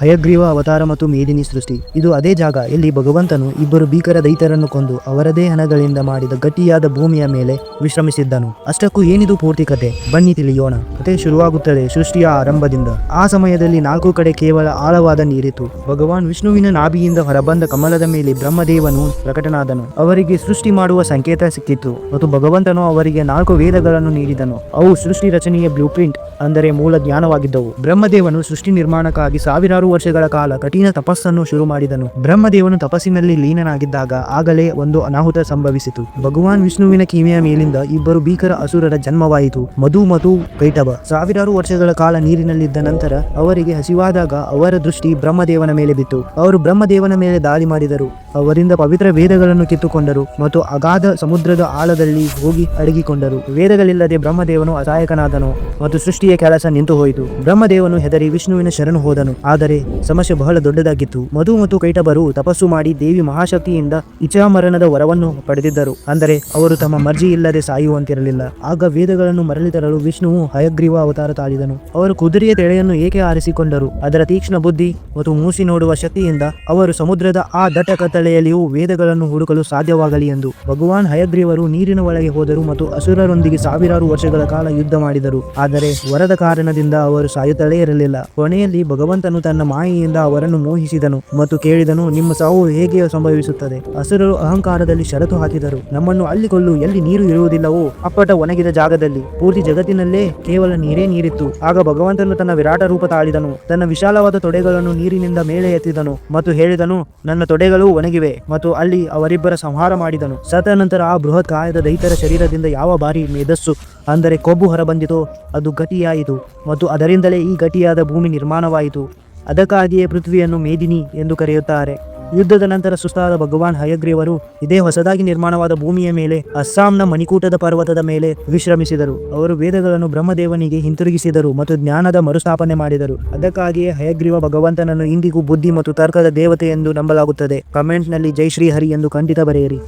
ಹಯಗ್ರೀವ ಅವತಾರ ಮತ್ತು ಮೇದಿನಿ ಸೃಷ್ಟಿ. ಇದು ಅದೇ ಜಾಗ ಎಲ್ಲಿ ಭಗವಂತನು ಇಬ್ಬರು ಭೀಕರ ದೈತ್ಯರನ್ನು ಕೊಂದು ಅವರದೇ ಹಣಗಳಿಂದ ಮಾಡಿದ ಗಟ್ಟಿಯಾದ ಭೂಮಿಯ ಮೇಲೆ ವಿಶ್ರಮಿಸಿದ್ದನು. ಅಷ್ಟಕ್ಕೂ ಏನಿದು ಪೂರ್ತಿ ಕತೆ, ಬನ್ನಿ ತಿಳಿಯೋಣ. ಕತೆ ಶುರುವಾಗುತ್ತದೆ ಸೃಷ್ಟಿಯ ಆರಂಭದಿಂದ. ಆ ಸಮಯದಲ್ಲಿ 4 ಕಡೆ ಕೇವಲ ಆಳವಾದ ನೀರಿತ್ತು. ಭಗವಾನ್ ವಿಷ್ಣುವಿನ ನಾಭಿಯಿಂದ ಹೊರಬಂದ ಕಮಲದ ಮೇಲೆ ಬ್ರಹ್ಮದೇವನು ಪ್ರಕಟನಾದನು. ಅವರಿಗೆ ಸೃಷ್ಟಿ ಮಾಡುವ ಸಂಕೇತ ಸಿಕ್ಕಿತ್ತು ಮತ್ತು ಭಗವಂತನು ಅವರಿಗೆ 4 ವೇದಗಳನ್ನು ನೀಡಿದನು. ಅವು ಸೃಷ್ಟಿ ರಚನೆಯ ಬ್ಲೂ ಪ್ರಿಂಟ್, ಅಂದರೆ ಮೂಲ ಜ್ಞಾನವಾಗಿದ್ದವು. ಬ್ರಹ್ಮದೇವನು ಸೃಷ್ಟಿ ನಿರ್ಮಾಣಕ್ಕಾಗಿ ಸಾವಿರಾರು ವರ್ಷಗಳ ಕಾಲ ಕಠಿಣ ತಪಸ್ಸನ್ನು ಶುರು ಮಾಡಿದನು. ಬ್ರಹ್ಮದೇವನು ತಪಸ್ಸಿನಲ್ಲಿ ಲೀನನಾಗಿದ್ದಾಗ ಆಗಲೇ ಒಂದು ಅನಾಹುತ ಸಂಭವಿಸಿತು. ಭಗವಾನ್ ವಿಷ್ಣುವಿನ ಕಿವಿಯ ಮೇಲಿಂದ ಇಬ್ಬರು ಭೀಕರ ಅಸುರರ ಜನ್ಮವಾಯಿತು, ಮಧು ಮತ್ತು ಕೈಟಭ. ಸಾವಿರಾರು ವರ್ಷಗಳ ಕಾಲ ನೀರಿನಲ್ಲಿದ್ದ ನಂತರ ಅವರಿಗೆ ಹಸಿವಾದಾಗ ಅವರ ದೃಷ್ಟಿ ಬ್ರಹ್ಮದೇವನ ಮೇಲೆ ಬಿತ್ತು. ಅವರು ಬ್ರಹ್ಮದೇವನ ಮೇಲೆ ದಾಳಿ ಮಾಡಿದರು, ಅವರಿಂದ ಪವಿತ್ರ ವೇದಗಳನ್ನು ಕಿತ್ತುಕೊಂಡರು ಮತ್ತು ಅಗಾಧ ಸಮುದ್ರದ ಆಳದಲ್ಲಿ ಹೋಗಿ ಅಡಗಿಕೊಂಡರು. ವೇದಗಳಿಲ್ಲದೆ ಬ್ರಹ್ಮದೇವನು ಅಸಹಾಯಕನಾದನು ಮತ್ತು ಸೃಷ್ಟಿಯ ಕೆಲಸ ನಿಂತು ಹೋಯಿತು. ಬ್ರಹ್ಮದೇವನು ಹೆದರಿ ವಿಷ್ಣುವಿನ ಶರಣು ಹೋದನು. ಆದರೆ ಸಮಸ್ಯೆ ಬಹಳ ದೊಡ್ಡದಾಗಿತ್ತು. ಮಧು ಮತ್ತು ಕೈಟಭರು ತಪಸ್ಸು ಮಾಡಿ ದೇವಿ ಮಹಾಶಕ್ತಿಯಿಂದ ಇಚ್ಛಾಮರಣದ ವರವನ್ನು ಪಡೆದಿದ್ದರು, ಅಂದರೆ ಅವರು ತಮ್ಮ ಮರ್ಜಿ ಇಲ್ಲದೆ ಸಾಯುವಂತಿರಲಿಲ್ಲ. ಆಗ ವೇದಗಳನ್ನು ಮರಳಿ ತರಲು ವಿಷ್ಣುವು ಹಯಗ್ರೀವ ಅವತಾರ ತಾಳಿದನು. ಅವರು ಕುದುರೆಯ ತೆಳೆಯನ್ನು ಏಕೆ ಆರಿಸಿಕೊಂಡರು? ಅದರ ತೀಕ್ಷ್ಣ ಬುದ್ಧಿ ಮತ್ತು ಮೂಸಿ ನೋಡುವ ಶಕ್ತಿಯಿಂದ ಅವರು ಸಮುದ್ರದ ಆ ದಟ್ಟ ಕತ್ತಲೆಯಲ್ಲಿಯೂ ವೇದಗಳನ್ನು ಹುಡುಕಲು ಸಾಧ್ಯವಾಗಲಿ ಎಂದು. ಭಗವಾನ್ ಹಯಗ್ರೀವರು ನೀರಿನ ಒಳಗೆ ಹೋದರು ಮತ್ತು ಅಸುರರೊಂದಿಗೆ ಸಾವಿರಾರು ವರ್ಷಗಳ ಕಾಲ ಯುದ್ಧ ಮಾಡಿದರು. ಆದರೆ ವರದ ಕಾರಣದಿಂದ ಅವರು ಸಾಯುತ್ತಲೇ ಇರಲಿಲ್ಲ. ಕೊನೆಯಲ್ಲಿ ಭಗವಂತನು ತನ್ನ ಮಾಯೆಯಿಂದ ಅವರನ್ನು ಮೋಹಿಸಿದನು ಮತ್ತು ಕೇಳಿದನು, ನಿಮ್ಮ ಸಾವು ಹೇಗೆ ಸಂಭವಿಸುತ್ತದೆ? ಅಸುರರು ಅಹಂಕಾರದಲ್ಲಿ ಷರತ್ತು ಹಾಕಿದರು, ನಮ್ಮನ್ನು ಅಲ್ಲಿ ಕೊಲ್ಲು, ಎಲ್ಲಿ ನೀರು ಇರುವುದಿಲ್ಲವೋ ಅಪ್ಪಟ ಒಣಗಿದ ಜಾಗದಲ್ಲಿ. ಪೂರ್ತಿ ಜಗತ್ತಿನಲ್ಲೇ ಕೇವಲ ನೀರೇ ನೀರಿತ್ತು. ಆಗ ಭಗವಂತನು ತನ್ನ ವಿರಾಟ ರೂಪ ತಾಳಿದನು, ತನ್ನ ವಿಶಾಲವಾದ ತೊಡೆಗಳನ್ನು ನೀರಿನಿಂದ ಮೇಲೆ ಎತ್ತಿದನು ಮತ್ತು ಹೇಳಿದನು, ನನ್ನ ತೊಡೆಗಳು ಒಣಗಿವೆ, ಮತ್ತು ಅಲ್ಲಿ ಅವರಿಬ್ಬರ ಸಂಹಾರ ಮಾಡಿದನು. ಸತ ನಂತರ ಆ ಬೃಹತ್ ಕಾಯದ ದೈತ್ಯರ ಶರೀರದಿಂದ ಯಾವ ಬಾರಿ ಮೇಧಸ್ಸು, ಅಂದರೆ ಕೊಬ್ಬು ಹೊರಬಂದಿತೋ ಅದು ಗಟ್ಟಿಯಾಯಿತು ಮತ್ತು ಅದರಿಂದಲೇ ಈ ಗಟ್ಟಿಯಾದ ಭೂಮಿ ನಿರ್ಮಾಣವಾಯಿತು. ಅದಕ್ಕಾಗಿಯೇ ಪೃಥ್ವಿಯನ್ನು ಮೇದಿನಿ ಎಂದು ಕರೆಯುತ್ತಾರೆ. ಯುದ್ಧದ ನಂತರ ಸುಸ್ತಾದ ಭಗವಾನ್ ಹಯಗ್ರೀವರು ಇದೇ ಹೊಸದಾಗಿ ನಿರ್ಮಾಣವಾದ ಭೂಮಿಯ ಮೇಲೆ ಅಸ್ಸಾಂನ ಮಣಿಕೂಟದ ಪರ್ವತದ ಮೇಲೆ ವಿಶ್ರಮಿಸಿದರು. ಅವರು ವೇದಗಳನ್ನು ಬ್ರಹ್ಮದೇವನಿಗೆ ಹಿಂತಿರುಗಿಸಿದರು ಮತ್ತು ಜ್ಞಾನದ ಮರುಸ್ಥಾಪನೆ ಮಾಡಿದರು. ಅದಕ್ಕಾಗಿಯೇ ಹಯಗ್ರೀವ ಭಗವಂತನನ್ನು ಇಂದಿಗೂ ಬುದ್ಧಿ ಮತ್ತು ತರ್ಕದ ದೇವತೆ ಎಂದು ನಂಬಲಾಗುತ್ತದೆ. ಕಮೆಂಟ್ನಲ್ಲಿ ಜೈ ಶ್ರೀ ಹರಿ ಎಂದು ಖಂಡಿತ ಬರೆಯಿರಿ.